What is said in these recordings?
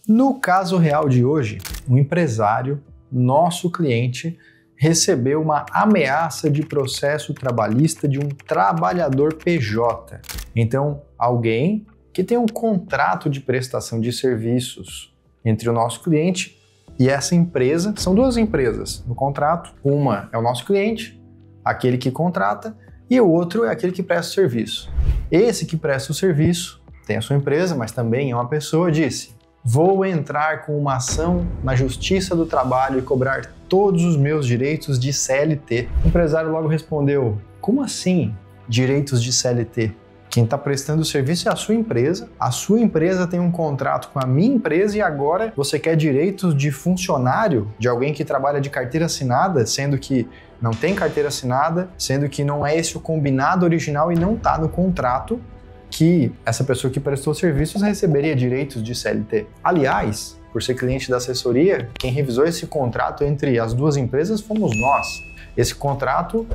No caso real de hoje, um empresário, nosso cliente, recebeu uma ameaça de processo trabalhista de um trabalhador PJ. Então, alguém que tem um contrato de prestação de serviços entre o nosso cliente e essa empresa, são duas empresas no contrato, uma é o nosso cliente, aquele que contrata, e o outro é aquele que presta o serviço. Esse que presta o serviço tem a sua empresa, mas também é uma pessoa, disse: vou entrar com uma ação na Justiça do Trabalho e cobrar todos os meus direitos de CLT. O empresário logo respondeu: como assim direitos de CLT? Quem está prestando o serviço é a sua empresa tem um contrato com a minha empresa e agora você quer direitos de funcionário, de alguém que trabalha de carteira assinada, sendo que não tem carteira assinada, sendo que não é esse o combinado original e não está no contrato que essa pessoa que prestou serviços receberia direitos de CLT. Aliás, por ser cliente da assessoria, quem revisou esse contrato entre as duas empresas fomos nós. Esse contrato,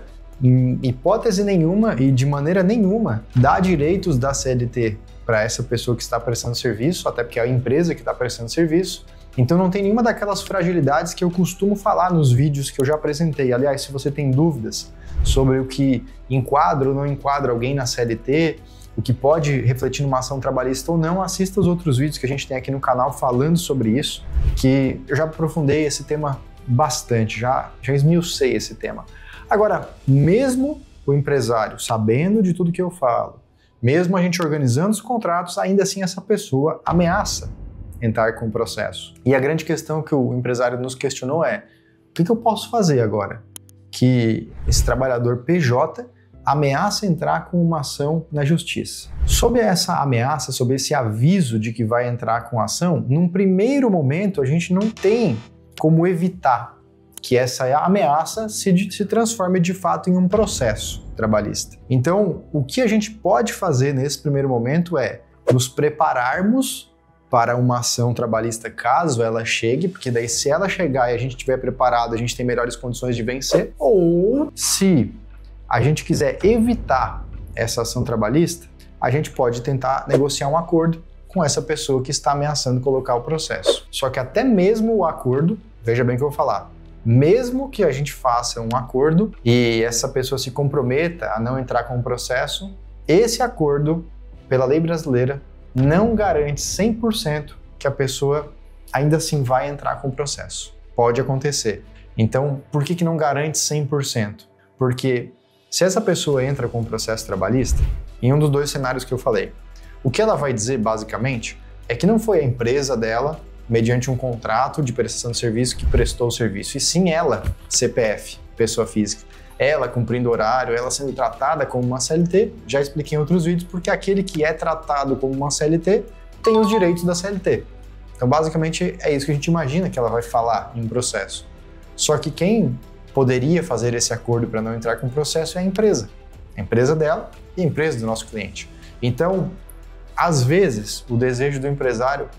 em hipótese nenhuma e de maneira nenhuma, dá direitos da CLT para essa pessoa que está prestando serviço, até porque é a empresa que está prestando serviço. Então não tem nenhuma daquelas fragilidades que eu costumo falar nos vídeos que eu já apresentei. Aliás, se você tem dúvidas sobre o que enquadra ou não enquadra alguém na CLT, o que pode refletir numa ação trabalhista ou não, assista os outros vídeos que a gente tem aqui no canal falando sobre isso, que eu já aprofundei esse tema bastante, já esmiucei esse tema. Agora, mesmo o empresário sabendo de tudo que eu falo, mesmo a gente organizando os contratos, ainda assim essa pessoa ameaça entrar com o processo. E a grande questão que o empresário nos questionou é: o que eu posso fazer agora que esse trabalhador PJ ameaça entrar com uma ação na justiça? Sob essa ameaça, sob esse aviso de que vai entrar com a ação, num primeiro momento a gente não tem como evitar que essa ameaça se transforme de fato em um processo trabalhista. Então, o que a gente pode fazer nesse primeiro momento é nos prepararmos para uma ação trabalhista caso ela chegue, porque daí se ela chegar e a gente estiver preparado, a gente tem melhores condições de vencer, ou se a gente quiser evitar essa ação trabalhista, a gente pode tentar negociar um acordo com essa pessoa que está ameaçando colocar o processo. Só que até mesmo o acordo, veja bem o que eu vou falar, mesmo que a gente faça um acordo e essa pessoa se comprometa a não entrar com o processo, esse acordo, pela lei brasileira, não garante 100% que a pessoa ainda assim vai entrar com o processo. Pode acontecer. Então, por que não garante 100%? Porque se essa pessoa entra com o processo trabalhista, em um dos dois cenários que eu falei, o que ela vai dizer basicamente é que não foi a empresa dela, mediante um contrato de prestação de serviço, que prestou o serviço, e sim ela, CPF, pessoa física, ela cumprindo horário, ela sendo tratada como uma CLT. Já expliquei em outros vídeos porque aquele que é tratado como uma CLT tem os direitos da CLT. Então basicamente é isso que a gente imagina que ela vai falar em um processo. Só que quem poderia fazer esse acordo para não entrar com o processo é a empresa dela e a empresa do nosso cliente. Então, às vezes, o desejo do empresário,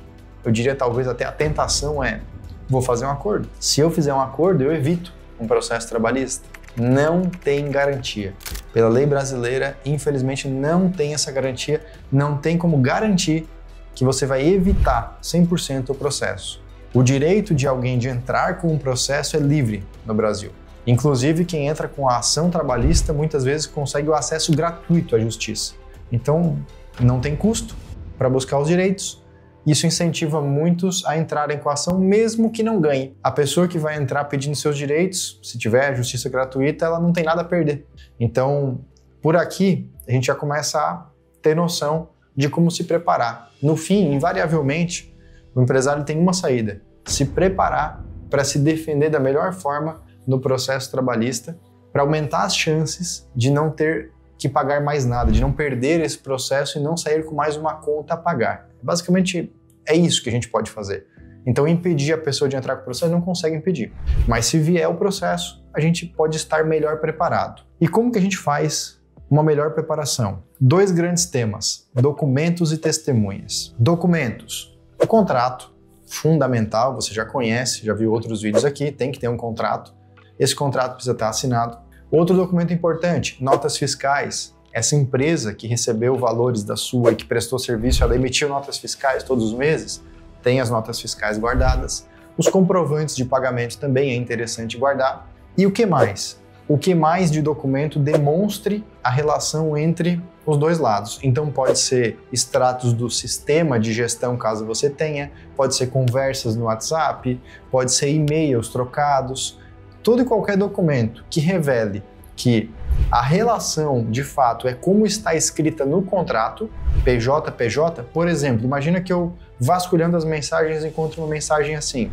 eu diria talvez até a tentação é: vou fazer um acordo. Se eu fizer um acordo, eu evito um processo trabalhista. Não tem garantia. Pela lei brasileira, infelizmente, não tem essa garantia, não tem como garantir que você vai evitar 100% o processo. O direito de alguém de entrar com um processo é livre no Brasil. Inclusive, quem entra com a ação trabalhista muitas vezes consegue o acesso gratuito à justiça. Então, não tem custo para buscar os direitos. Isso incentiva muitos a entrarem com a ação, mesmo que não ganhe. A pessoa que vai entrar pedindo seus direitos, se tiver justiça gratuita, ela não tem nada a perder. Então, por aqui, a gente já começa a ter noção de como se preparar. No fim, invariavelmente, o empresário tem uma saída: se preparar para se defender da melhor forma no processo trabalhista, para aumentar as chances de não ter que pagar mais nada, de não perder esse processo e não sair com mais uma conta a pagar. Basicamente, é isso que a gente pode fazer. Então, impedir a pessoa de entrar com o processo não consegue impedir. Mas se vier o processo, a gente pode estar melhor preparado. E como que a gente faz uma melhor preparação? Dois grandes temas: documentos e testemunhas. Documentos. O contrato, fundamental, você já conhece, já viu outros vídeos aqui, tem que ter um contrato. Esse contrato precisa estar assinado. Outro documento importante: notas fiscais. Essa empresa que recebeu valores da sua e que prestou serviço, ela emitiu notas fiscais todos os meses, tem as notas fiscais guardadas, os comprovantes de pagamento também é interessante guardar. E o que mais? O que mais de documento demonstre a relação entre os dois lados. Então pode ser extratos do sistema de gestão, caso você tenha, pode ser conversas no WhatsApp, pode ser e-mails trocados, todo e qualquer documento que revele que a relação de fato é como está escrita no contrato, PJ, por exemplo, imagina que eu vasculhando as mensagens encontro uma mensagem assim.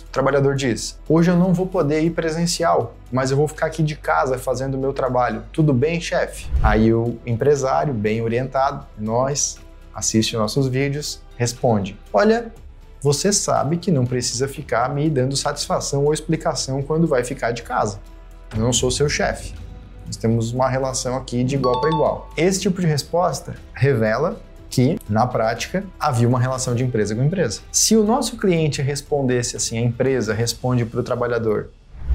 O trabalhador diz: hoje eu não vou poder ir presencial, mas eu vou ficar aqui de casa fazendo o meu trabalho. Tudo bem, chefe? Aí o empresário, bem orientado, nós, assiste nossos vídeos, responde: olha, você sabe que não precisa ficar me dando satisfação ou explicação quando vai ficar de casa. Eu não sou seu chefe. Nós temos uma relação aqui de igual para igual. Esse tipo de resposta revela que, na prática, havia uma relação de empresa com empresa. Se o nosso cliente respondesse assim, a empresa responde para o trabalhador: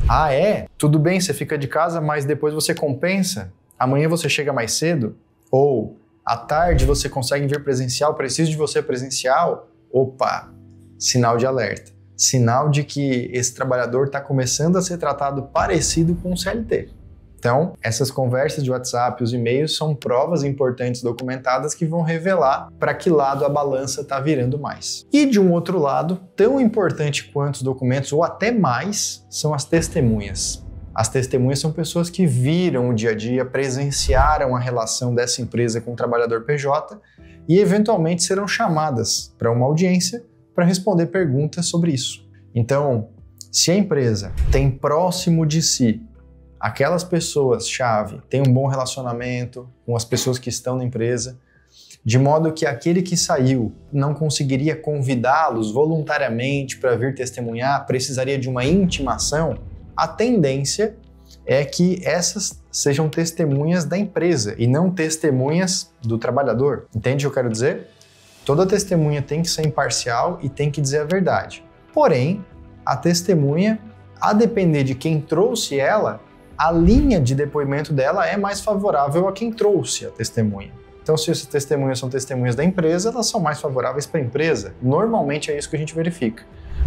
ah, é? Tudo bem, você fica de casa, mas depois você compensa? Amanhã você chega mais cedo? Ou, à tarde você consegue vir presencial, preciso de você presencial? Opa, sinal de alerta. Sinal de que esse trabalhador está começando a ser tratado parecido com o CLT. Então, essas conversas de WhatsApp, os e-mails são provas importantes documentadas que vão revelar para que lado a balança está virando mais. E de um outro lado, tão importante quanto os documentos, ou até mais, são as testemunhas. As testemunhas são pessoas que viram o dia a dia, presenciaram a relação dessa empresa com o trabalhador PJ e eventualmente serão chamadas para uma audiência para responder perguntas sobre isso. Então, se a empresa tem próximo de si aquelas pessoas-chave têm um bom relacionamento com as pessoas que estão na empresa, de modo que aquele que saiu não conseguiria convidá-los voluntariamente para vir testemunhar, precisaria de uma intimação, a tendência é que essas sejam testemunhas da empresa e não testemunhas do trabalhador. Entende o que eu quero dizer? Toda testemunha tem que ser imparcial e tem que dizer a verdade. Porém, a testemunha, a depender de quem trouxe ela, a linha de depoimento dela é mais favorável a quem trouxe a testemunha. Então, se essas testemunhas são testemunhas da empresa, elas são mais favoráveis para a empresa. Normalmente é isso que a gente verifica.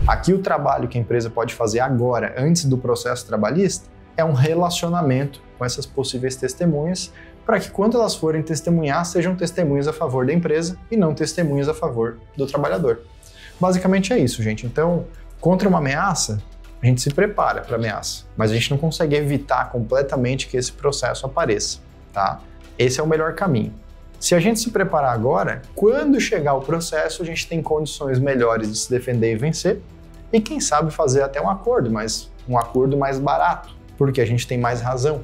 Aqui o trabalho que a empresa pode fazer agora, antes do processo trabalhista, é um relacionamento com essas possíveis testemunhas, para que quando elas forem testemunhar, sejam testemunhas a favor da empresa e não testemunhas a favor do trabalhador. Basicamente é isso, gente. Então, contra uma ameaça, a gente se prepara para a ameaça, mas a gente não consegue evitar completamente que esse processo apareça, tá? Esse é o melhor caminho. Se a gente se preparar agora, quando chegar o processo, a gente tem condições melhores de se defender e vencer, e quem sabe fazer até um acordo, mas um acordo mais barato, porque a gente tem mais razão.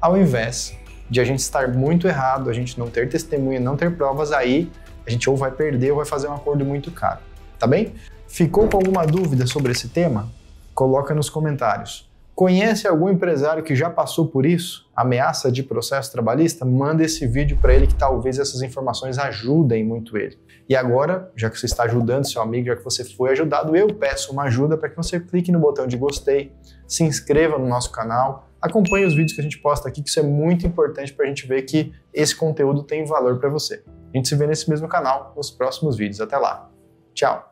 Ao invés de a gente estar muito errado, a gente não ter testemunha, não ter provas, aí a gente ou vai perder ou vai fazer um acordo muito caro, tá bem? Ficou com alguma dúvida sobre esse tema? Coloca nos comentários. Conhece algum empresário que já passou por isso? Ameaça de processo trabalhista? Manda esse vídeo para ele que talvez essas informações ajudem muito ele. E agora, já que você está ajudando seu amigo, já que você foi ajudado, eu peço uma ajuda para que você clique no botão de gostei, se inscreva no nosso canal, acompanhe os vídeos que a gente posta aqui, que isso é muito importante para a gente ver que esse conteúdo tem valor para você. A gente se vê nesse mesmo canal nos próximos vídeos. Até lá. Tchau!